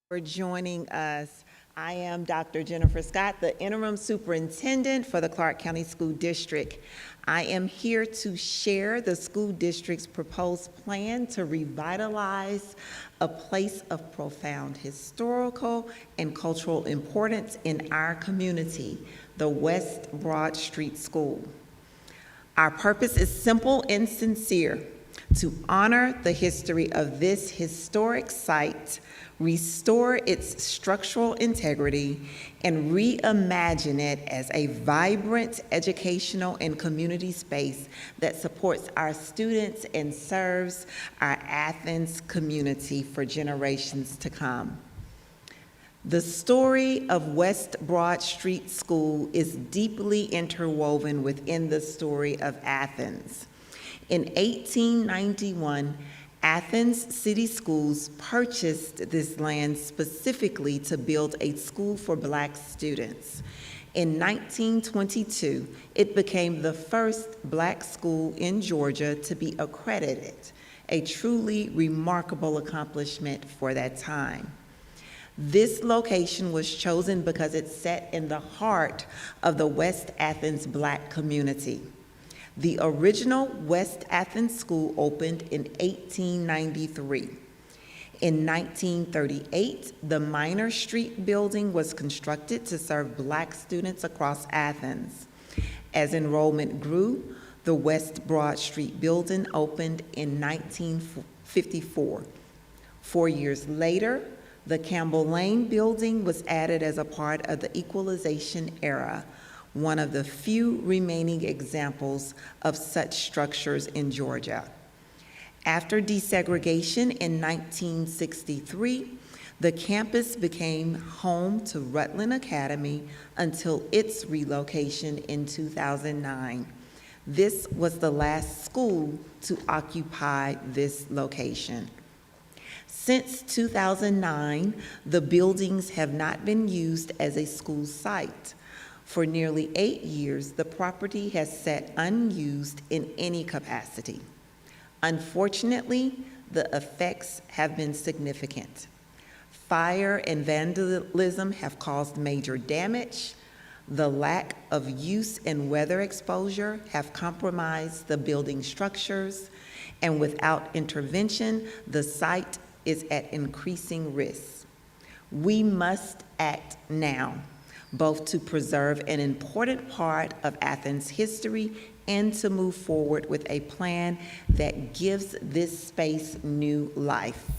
For joining us. I am Dr. Jennifer Scott, the interim superintendent for the Clark County School District. I am here to share the school district's proposed plan to revitalize a place of profound historical and cultural importance in our community, the West Broad Street School. Our purpose is simple and sincere: to honor the history of this historic site, restore its structural integrity, and reimagine it as a vibrant educational and community space that supports our students and serves our Athens community for generations to come. The story of West Broad Street School is deeply interwoven within the story of Athens. In 1891, Athens City Schools purchased this land specifically to build a school for Black students. In 1922, it became the first Black school in Georgia to be accredited, a truly remarkable accomplishment for that time. This location was chosen because it sat in the heart of the West Athens Black community. The original West Athens School opened in 1893. In 1938, the Minor Street building was constructed to serve Black students across Athens. As enrollment grew, the West Broad Street building opened in 1954. 4 years later, the Campbell Lane building was added as a part of the equalization era, one of the few remaining examples of such structures in Georgia. After desegregation in 1963, the campus became home to Rutland Academy until its relocation in 2009. This was the last school to occupy this location. Since 2009, the buildings have not been used as a school site. For nearly 8 years, the property has sat unused in any capacity. Unfortunately, the effects have been significant. Fire and vandalism have caused major damage. The lack of use and weather exposure have compromised the building structures, and without intervention, the site is at increasing risk. We must act now, both to preserve an important part of Athens' history and to move forward with a plan that gives this space new life.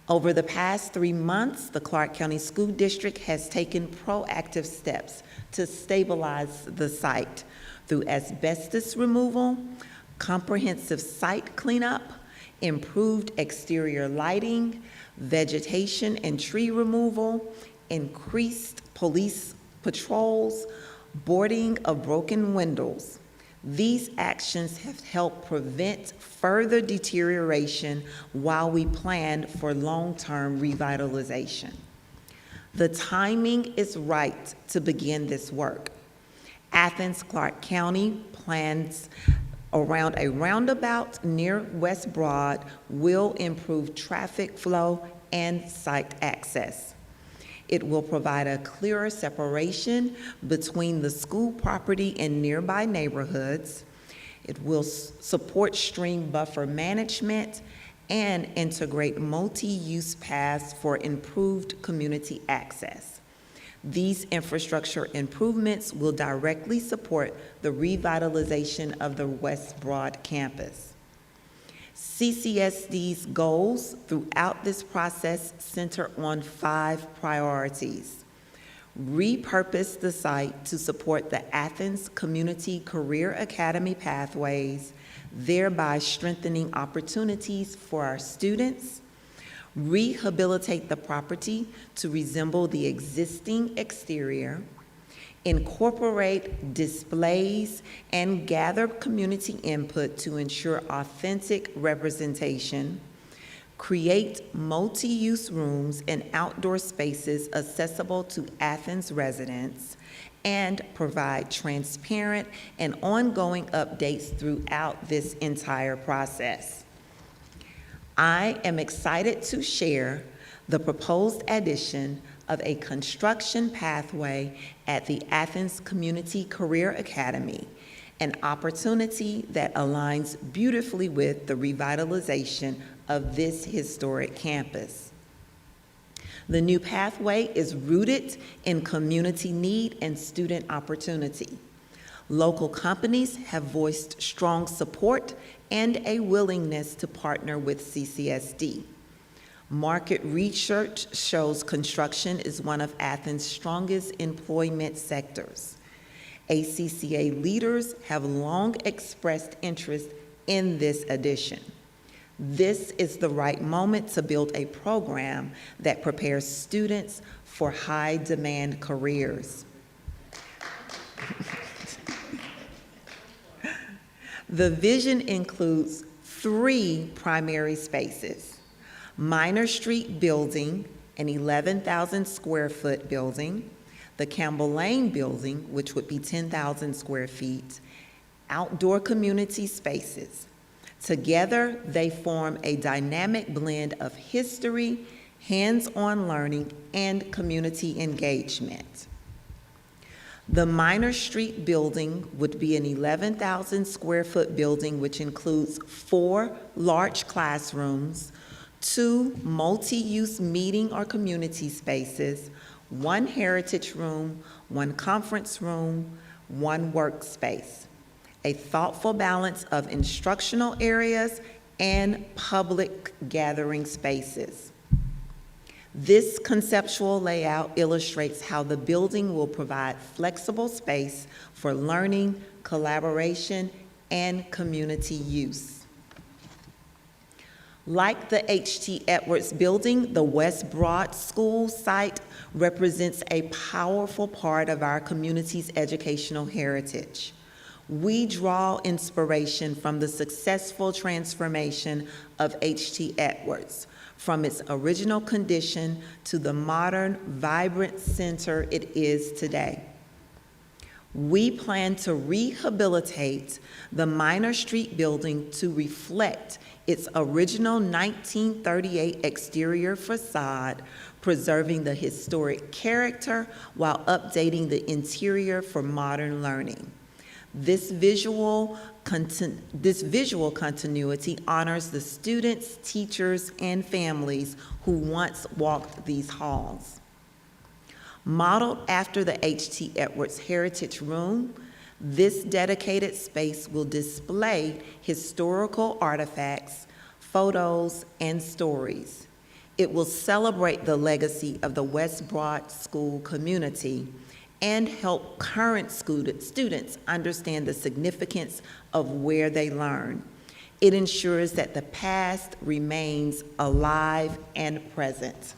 Over the past 3 months, the Clark County School District has taken proactive steps to stabilize the site through asbestos removal, comprehensive site cleanup, improved exterior lighting, vegetation and tree removal, increased police patrols, boarding of broken windows. These actions have helped prevent further deterioration while we plan for long-term revitalization. The timing is right to begin this work. Athens Clark County plans around a roundabout near West Broad will improve traffic flow and site access. It will provide a clearer separation between the school property and nearby neighborhoods. It will support stream buffer management and integrate multi-use paths for improved community access. These infrastructure improvements will directly support the revitalization of the West Broad campus. CCSD's goals throughout this process center on 5 priorities. Repurpose the site to support the Athens Community Career Academy pathways, thereby strengthening opportunities for our students. Rehabilitate the property to resemble the existing exterior. Incorporate displays and gather community input to ensure authentic representation. Create multi-use rooms and outdoor spaces accessible to Athens residents, and provide transparent and ongoing updates throughout this entire process. I am excited to share the proposed addition of a construction pathway at the Athens Community Career Academy, an opportunity that aligns beautifully with the revitalization of this historic campus. The new pathway is rooted in community need and student opportunity. Local companies have voiced strong support and a willingness to partner with CCSD. Market research shows construction is one of Athens' strongest employment sectors. ACCA leaders have long expressed interest in this addition. This is the right moment to build a program that prepares students for high-demand careers. The vision includes 3 primary spaces: Minor Street Building, an 11,000 square foot building, the Campbell Lane Building, which would be 10,000 square feet, outdoor community spaces. Together, they form a dynamic blend of history, hands-on learning, and community engagement. The Minor Street Building would be an 11,000 square foot building, which includes 4 large classrooms, 2 multi-use meeting or community spaces, 1 heritage room, 1 conference room, 1 workspace. A thoughtful balance of instructional areas and public gathering spaces. This conceptual layout illustrates how the building will provide flexible space for learning, collaboration, and community use. Like the H.T. Edwards Building, the West Broad School site represents a powerful part of our community's educational heritage. We draw inspiration from the successful transformation of H.T. Edwards, from its original condition to the modern, vibrant center it is today. We plan to rehabilitate the Minor Street Building to reflect its original 1938 exterior facade, preserving the historic character while updating the interior for modern learning. This visual continuity honors the students, teachers, and families who once walked these halls. Modeled after the H.T. Edwards Heritage Room, this dedicated space will display historical artifacts, photos, and stories. It will celebrate the legacy of the West Broad School community and help current students understand the significance of where they learn. It ensures that the past remains alive and present.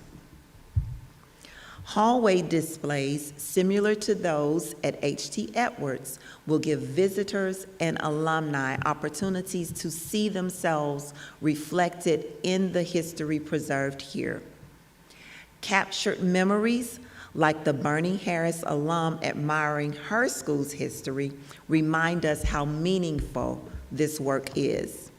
Hallway displays similar to those at H.T. Edwards will give visitors and alumni opportunities to see themselves reflected in the history preserved here. Captured memories, like the Bernie Harris alum admiring her school's history, remind us how meaningful this work is.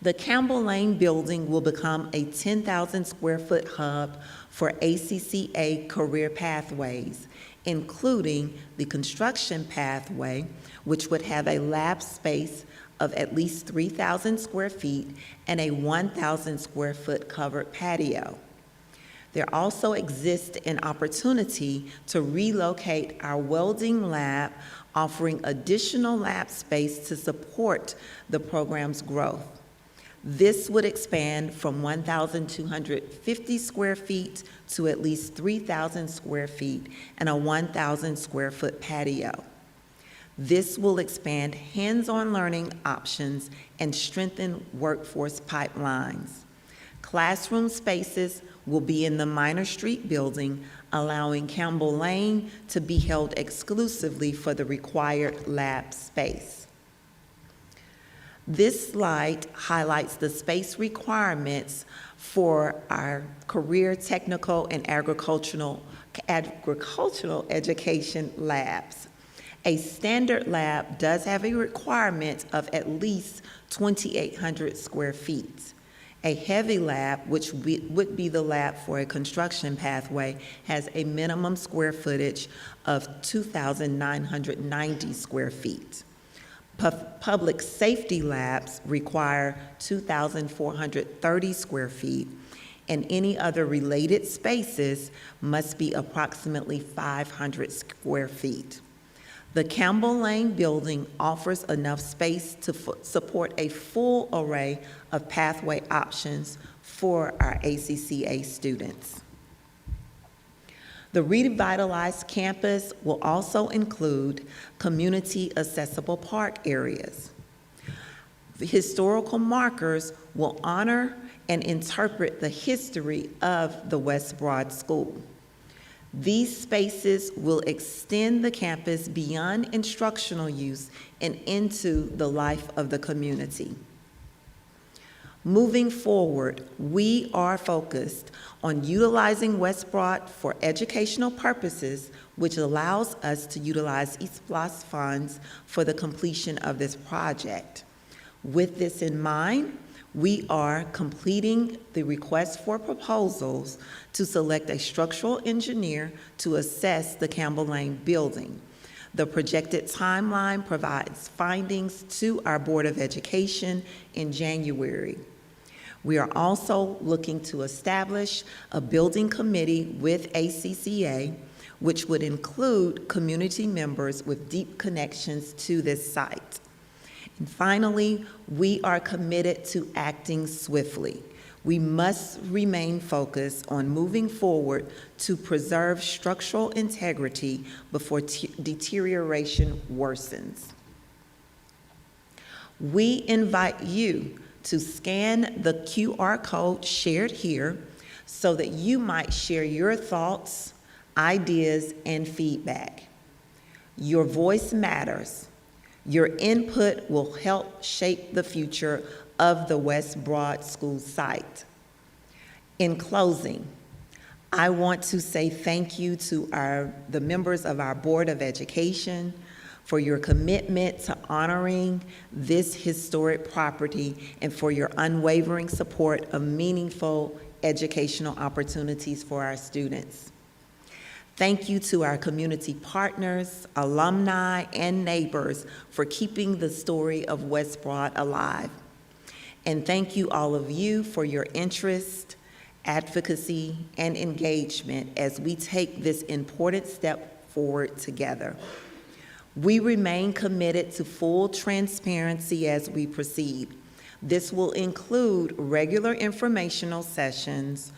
The Campbell Lane Building will become a 10,000 square foot hub for ACCA career pathways, including the construction pathway, which would have a lab space of at least 3,000 square feet and a 1,000 square foot covered patio. There also exists an opportunity to relocate our welding lab, offering additional lab space to support the program's growth. This would expand from 1,250 square feet to at least 3,000 square feet and a 1,000 square foot patio. This will expand hands-on learning options and strengthen workforce pipelines. Classroom spaces will be in the Minor Street Building, allowing Campbell Lane to be held exclusively for the required lab space. This slide highlights the space requirements for our career, technical, and agricultural education labs. A standard lab does have a requirement of at least 2,800 square feet. A heavy lab, which would be the lab for a construction pathway, has a minimum square footage of 2,990 square feet. Public safety labs require 2,430 square feet, and any other related spaces must be approximately 500 square feet. The Campbell Lane building offers enough space to support a full array of pathway options for our ACCA students. The revitalized campus will also include community accessible park areas. The historical markers will honor and interpret the history of the West Broad School. These spaces will extend the campus beyond instructional use and into the life of the community. Moving forward, we are focused on utilizing West Broad for educational purposes, which allows us to utilize East Plus funds for the completion of this project. With this in mind, we are completing the request for proposals to select a structural engineer to assess the Campbell Lane building. The projected timeline provides findings to our Board of Education in January. We are also looking to establish a building committee with ACCA, which would include community members with deep connections to this site. And finally, we are committed to acting swiftly. We must remain focused on moving forward to preserve structural integrity before deterioration worsens. We invite you to scan the QR code shared here so that you might share your thoughts, ideas, and feedback. Your voice matters. Your input will help shape the future of the West Broad School site. In closing, I want to say thank you to the members of our Board of Education for your commitment to honoring this historic property and for your unwavering support of meaningful educational opportunities for our students. Thank you to our community partners, alumni, and neighbors for keeping the story of West Broad alive. And thank you all of you for your interest, advocacy, and engagement as we take this important step forward together. We remain committed to full transparency as we proceed. This will include regular informational sessions,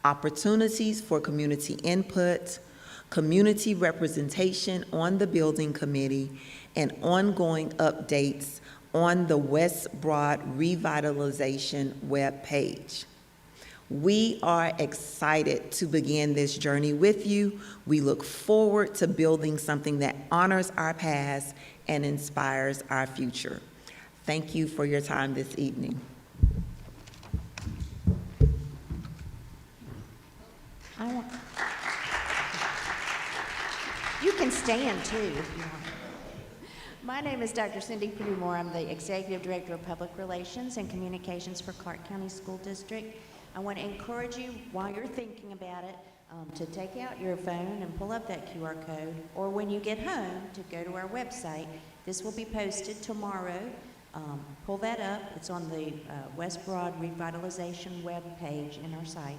opportunities for community input, community representation on the building committee, and ongoing updates on the West Broad Revitalization webpage. We are excited to begin this journey with you. We look forward to building something that honors our past and inspires our future. Thank you for your time this evening. You can stand too if you want. My name is Dr. Cindy Purdue-Moore. I'm the Executive Director of Public Relations and Communications for Clark County School District. I want to encourage you, while you're thinking about it, to take out your phone and pull up that QR code, or when you get home, to go to our website. This will be posted tomorrow. Pull that up. It's on the West Broad Revitalization web page in our site.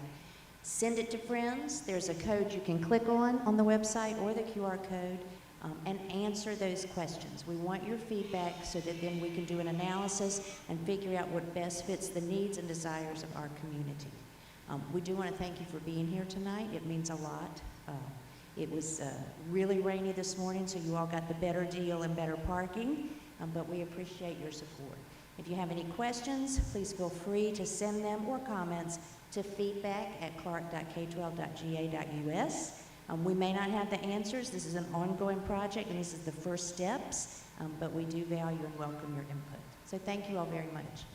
Send it to friends. There's a code you can click on the website, or the QR code, and answer those questions. We want your feedback so that then we can do an analysis and figure out what best fits the needs and desires of our community. We do want to thank you for being here tonight. It means a lot. It was really rainy this morning, so you all got the better deal and better parking, but we appreciate your support. If you have any questions, please feel free to send them or comments to feedback@clark.k12.ga.us. We may not have the answers. This is an ongoing project, and this is the first steps, but we do value and welcome your input. So thank you all very much.